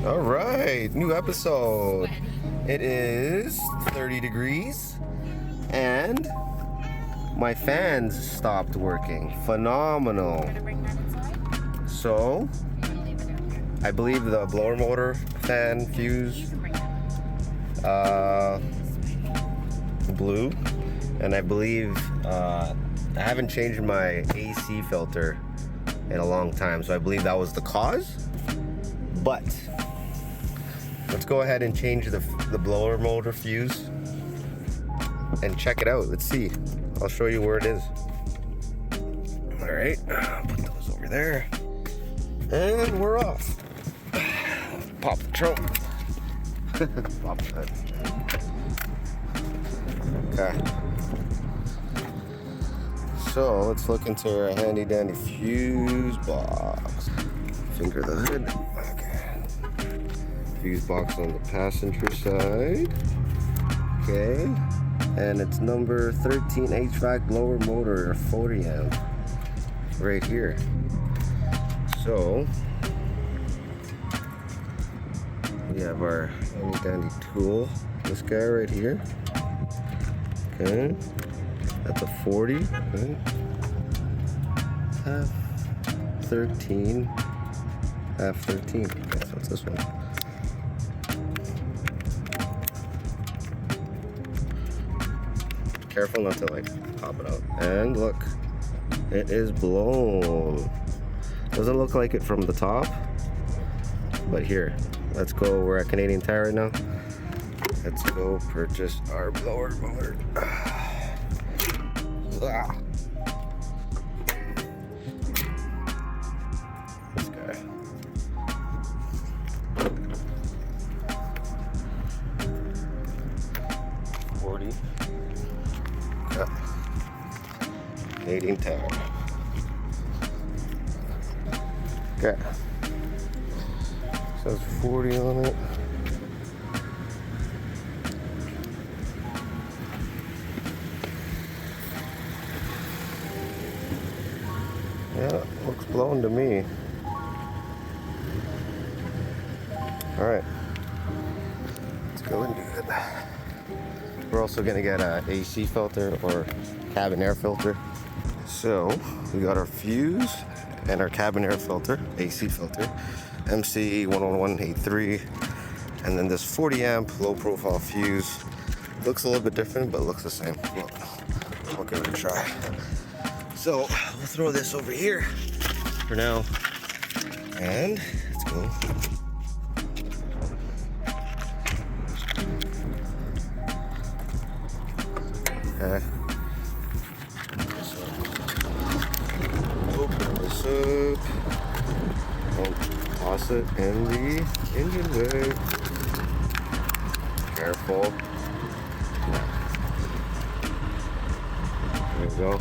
All right, new episode. It is 30 degrees and my fans stopped working. Phenomenal. So I believe the blower motor fan fuse blew, and I believe I haven't changed my AC filter in a long time, so I believe that was the cause. But let's go ahead and change the blower motor fuse and check it out. Let's see. I'll show you where it is. All right, put those over there, and we're off. Pop the trunk. Pop that. Okay. So let's look into our handy dandy fuse box. Finger the hood. Okay. Fuse box on the passenger side. Okay. And it's number 13 HVAC blower motor, 40 amp. Right here. So we have our handy dandy tool. This guy right here. Okay. That's a 40. Okay. Half 13. Half 13. Okay, so it's this one. Careful not to pop it out. And look, it is blown. Doesn't look like it from the top, but here, let's go. We're at Canadian Tire right now. Let's go purchase our blower motor. This guy. $40. Canadian Tire. Okay. Says 40 on it. Yeah, looks blown to me. Alright. Let's go and do it. We're also going to get an AC filter or cabin air filter. So, we got our fuse and our cabin air filter, AC filter, MC 11183, and then this 40 amp low profile fuse. Looks a little bit different, but looks the same. Well, we'll give it a try. So we'll throw this over here for now, and let's go. Okay. Open this up. Toss it in the engine bay. Careful. There we go.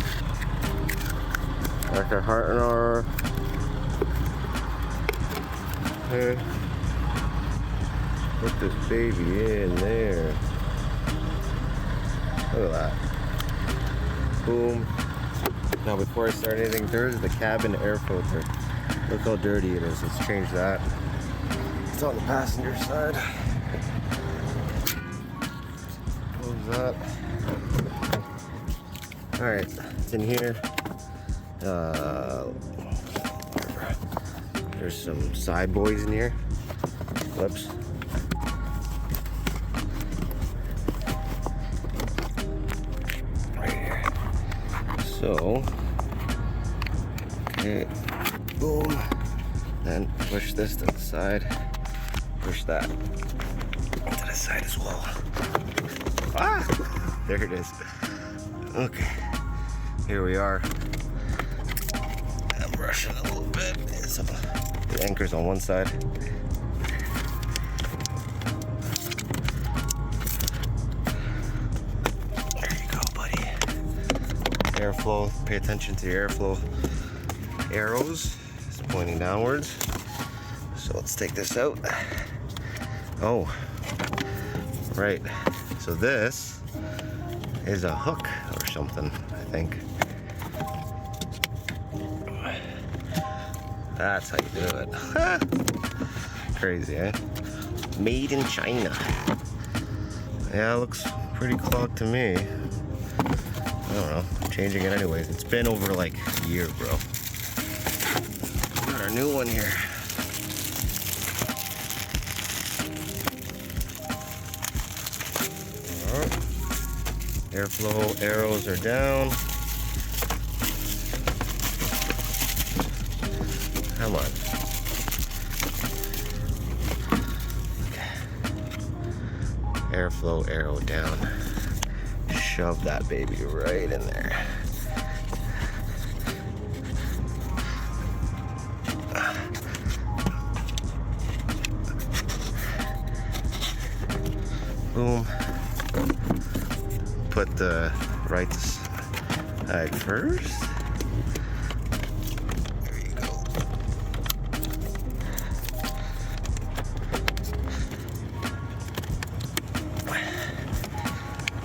Back our heart and our head. Put this baby in there. Look at that. Boom. Now before I start anything, there's the cabin air filter. Look how dirty it is. Let's change that. It's on the passenger side. Close that. Alright, it's in here. There's some side boys in here. Whoops. Right here. So, okay, boom. Then push this to the side. Push that to the side as well. Ah! There it is. Okay. Here we are. I'm rushing a little bit. So the anchor's on one side. There you go, buddy. Airflow. Pay attention to your airflow arrows. It's pointing downwards. So let's take this out. Oh, right. So this is a hook or something, I think. That's how you do it. Crazy, eh? Made in China. Yeah, it looks pretty clogged to me. I don't know. I'm changing it anyways. It's been over like a year, bro. Got our new one here. Airflow arrows are down. Come on. Airflow arrow down. Shove that baby right in there. Boom. Put the right side first. There you go.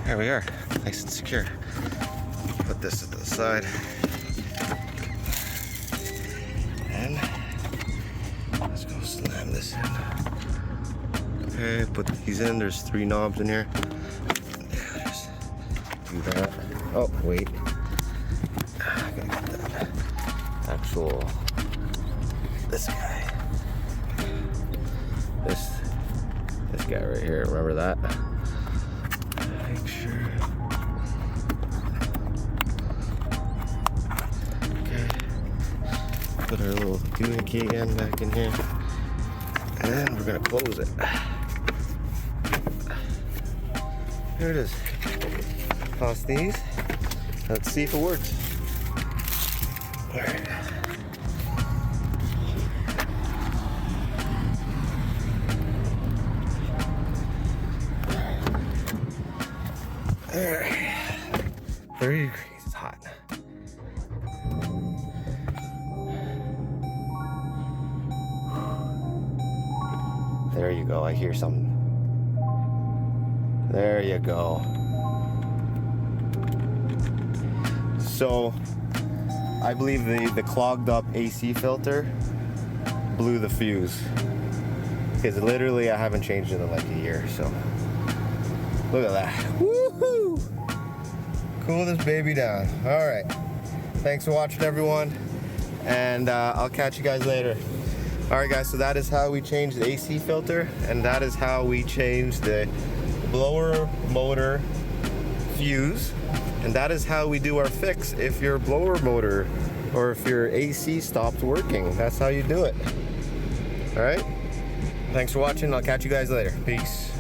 There we are, nice and secure. Put this to the side. And let's go slam this in. Okay, put these in. There's 3 knobs in here. Just do that. Oh, wait. I gotta get that actual, this guy. This guy right here, remember that? Make sure. Okay. Put our little doohickey again back in here. And we're gonna close it. Here it is. Toss these. Let's see if it works. All right. All right. 30 degrees. It's hot. There you go. I hear something. There you go. So, I believe the clogged up AC filter blew the fuse. Because literally I haven't changed it in like a year, so. Look at that. Woohoo! Cool this baby down. All right. Thanks for watching, everyone. And I'll catch you guys later. All right, guys, so that is how we changed the AC filter, and that is how we changed the blower motor fuse, and that is how we do our fix if your blower motor or if your AC stopped working. That's how you do it. All right, thanks for watching. I'll catch you guys later. Peace.